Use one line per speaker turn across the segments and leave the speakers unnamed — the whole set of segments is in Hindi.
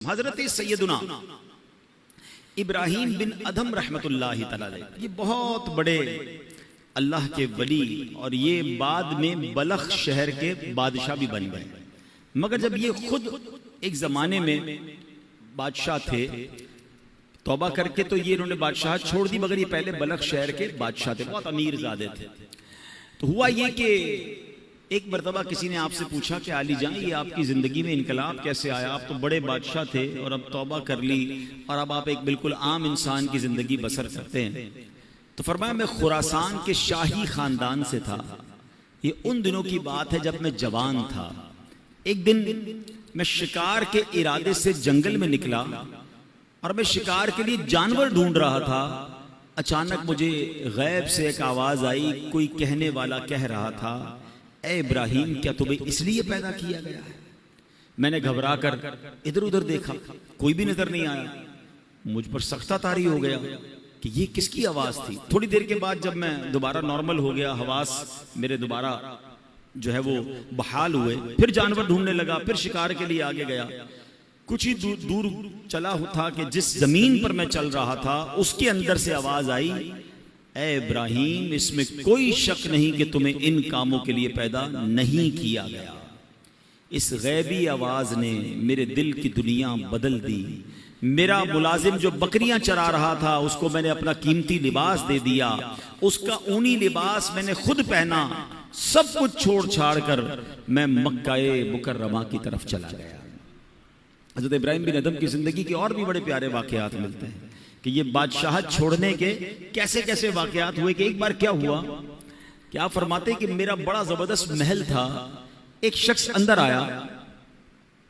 हजरत सैयदुना इब्राहिम बिन अदम रहमतुल्लाहि तआला अलैह, ये बहुत बड़े अल्लाह के वली और ये बाद में बलख शहर के बादशाह भी बन गए। मगर जब ये खुद एक जमाने में बादशाह थे, तौबा करके तो ये इन्होंने बादशाह छोड़ दी, मगर ये पहले बलख शहर के बादशाह थे, बहुत अमीर ज़ादे थे। तो हुआ ये कि एक मरतबा किसी ने आपसे पूछा कि आली जान, ये आपकी ज़िंदगी में इनकलाब कैसे आया? आप तो बड़े बादशाह थे और अब तौबा कर ली और अब आप एक बिल्कुल आम इंसान की ज़िंदगी बसर करते हैं। तो फरमाया मैं खुरासान के शाही ख़ानदान से था। ये उन दिनों की बात है जब मैं जवान था। एक दिन मैं शिकार के इरादे से जंगल में निकला और मैं शिकार के लिए जानवर ढूंढ रहा था। अचानक मुझे गैब से एक आवाज़ आई, कोई कहने वाला कह रहा था, ए इब्राहिम, क्या तुम्हें इसलिए पैदा किया गया है? मैंने घबरा कर इधर उधर देखा, कोई भी नजर नहीं आया। मुझ पर सख्ता तारी हो गया कि ये किसकी आवाज थी। थोड़ी देर के बाद जब मैं दोबारा नॉर्मल हो गया, हवास मेरे दोबारा जो है वो बहाल हुए, फिर जानवर ढूंढने लगा, फिर शिकार के लिए आगे गया। कुछ ही दूर चला था कि जिस जमीन पर मैं चल रहा था उसके अंदर से आवाज आई, ए इब्राहिम, इसमें कोई शक नहीं कि तुम्हें इन कामों के लिए पैदा नहीं किया गया। इस गैबी आवाज ने मेरे दिल की दुनिया बदल दी। मेरा मुलाजिम जो बकरियां चरा रहा था उसको मैंने अपना कीमती लिबास दे दिया, उसका ऊनी लिबास मैंने खुद पहना। सब कुछ छोड़ छाड़ कर मैं मक्का-ए मुकर्रमा की तरफ चला गया। हज़रत इब्राहिम बिन अदम की जिंदगी के और भी बड़े प्यारे वाकयात मिलते हैं कि ये बादशाह छोड़ने के कैसे कैसे वाकयात हुए। कि एक बार क्या हुआ कि आप फरमाते कि मेरा बड़ा जबरदस्त महल था, एक शख्स अंदर आया,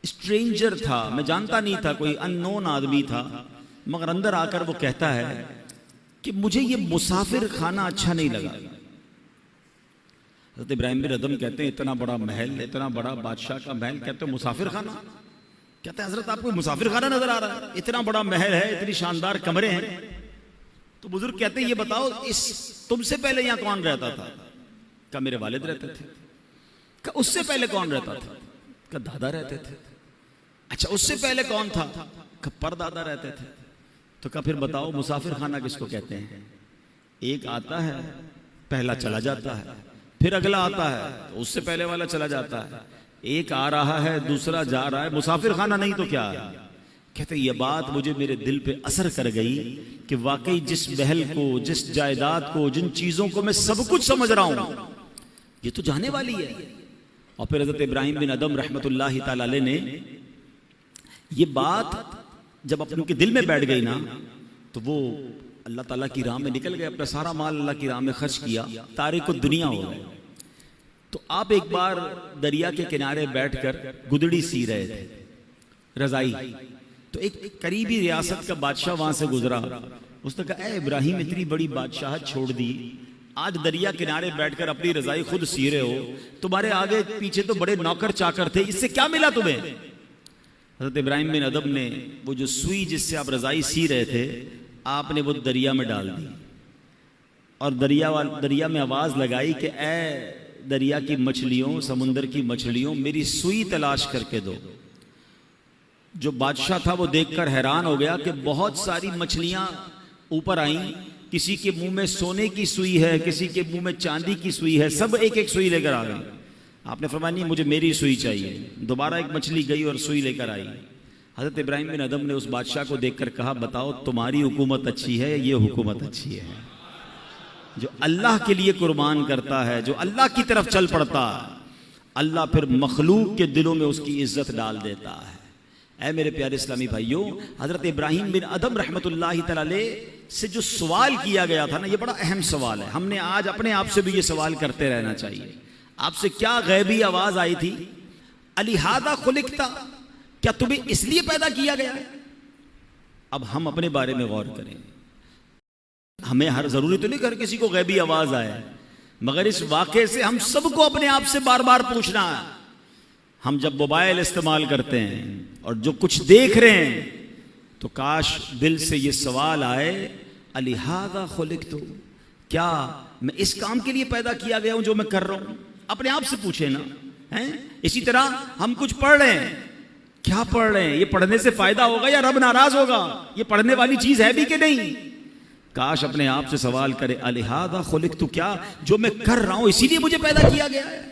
स्ट्रेंजर था, मैं जानता नहीं था, कोई अननोन आदमी था, मगर अंदर आकर वो कहता है कि मुझे ये मुसाफिर खाना अच्छा नहीं लगा। हज़रत इब्राहिम बिन अदम कहते हैं इतना बड़ा महल, इतना बड़ा बादशाह का महल, कहते हैं मुसाफिर खाना? कहते हैं हजरत आपको मुसाफिर खाना नजर आ रहा है? इतना बड़ा महल है, इतनी शानदार कमरे हैं। तो बुजुर्ग कहते हैं ये बताओ, इस तुमसे पहले यहाँ कौन रहता था? क्या मेरे वालिद रहते थे? क्या उससे पहले कौन रहता था? क्या दादा रहते थे? अच्छा, उससे पहले कौन था? क्या परदादा रहते थे? तो क्या फिर बताओ मुसाफिर खाना किसको कहते हैं? एक आता है, पहला चला जाता है, फिर अगला आता है तो उससे पहले वाला चला जाता है, एक आ रहा है, दूसरा जा रहा है, मुसाफिर खाना नहीं तो क्या है? कहते ये बात मुझे मेरे दिल पे असर कर गई कि वाकई जिस महल को, जिस जायदाद को, जिन चीजों को मैं सब कुछ समझ रहा हूं, ये तो जाने वाली है। और फिर हज़रत इब्राहिम बिन अदम रहमतुल्लाहि तआला अलैह ने ये बात जब अपने उनके दिल में बैठ गई ना, तो वो अल्लाह ताला की राह में निकल गए, अपना सारा माल अल्लाह की राह में खर्च किया, तारिक दुनिया हो गए। तो आप एक बार दरिया के किनारे बैठकर गुदड़ी सी रहे थे, रजाई, तो एक करीबी रियासत का बादशाह वहां से गुजरा। उसने कहा, ए इब्राहिम, इतनी बड़ी बादशाह छोड़ दी, आज दरिया किनारे बैठकर अपनी रजाई खुद सी रहे हो, तुम्हारे आगे पीछे तो बड़े नौकर चाकर थे, इससे क्या मिला तुम्हें? हज़रत इब्राहिम बिन अदम ने वो जो सुई जिससे आप रजाई सी रहे थे, आपने वो दरिया में डाल दी और दरिया में आवाज लगाई कि ए दरिया की मछलियों, समुंदर की मछलियों, मेरी सुई तलाश करके दो। जो बादशाह था वो देखकर हैरान हो गया कि बहुत सारी मछलियां ऊपर आईं, किसी के मुंह में सोने की सुई है, किसी के मुंह में चांदी की सुई है, सब एक एक सुई लेकर आ गई। आपने फरमाया नहीं, मुझे मेरी सुई चाहिए। दोबारा एक मछली गई और सुई लेकर आई। हजरत इब्राहिम बिन अदम ने उस बादशाह को देखकर कहा, बताओ तुम्हारी हुकूमत अच्छी है, ये हुकूमत अच्छी है? जो अल्लाह के लिए कुर्बान करता है, जो अल्लाह की तरफ चल पड़ता है, अल्लाह फिर मखलूक के दिलों में उसकी इज्जत डाल देता है। ऐ मेरे प्यारे इस्लामी भाइयों, हजरत इब्राहिम बिन अदम रहमतुल्लाहि तआला अलैह से जो सवाल किया गया था ना, ये बड़ा अहम सवाल है। हमने आज अपने आप से भी ये सवाल करते रहना चाहिए। आपसे क्या गैबी आवाज आई थी? अलिहादा खुलिकता, क्या तुम्हें इसलिए पैदा किया गया है? अब हम अपने बारे में गौर करें। हमें हर जरूरी तो नहीं हर किसी को गैबी आवाज आए, मगर इस वाक़े से हम सबको अपने आप से बार बार पूछना है। हम जब मोबाइल इस्तेमाल करते हैं और जो कुछ देख रहे हैं, तो काश दिल से ये सवाल आए, अलिहादा खुलिकतु, क्या मैं इस काम के लिए पैदा किया गया हूं जो मैं कर रहा हूं? अपने आप से पूछे ना, हैं? इसी तरह हम कुछ पढ़ रहे हैं, क्या पढ़ रहे हैं? ये पढ़ने से फायदा होगा या रब नाराज होगा? ये पढ़ने वाली चीज है भी कि नहीं? काश अपने आप से सवाल करे, अलिहादा खुलिक, तू क्या जो मैं कर रहा हूं इसीलिए मुझे पैदा किया गया है?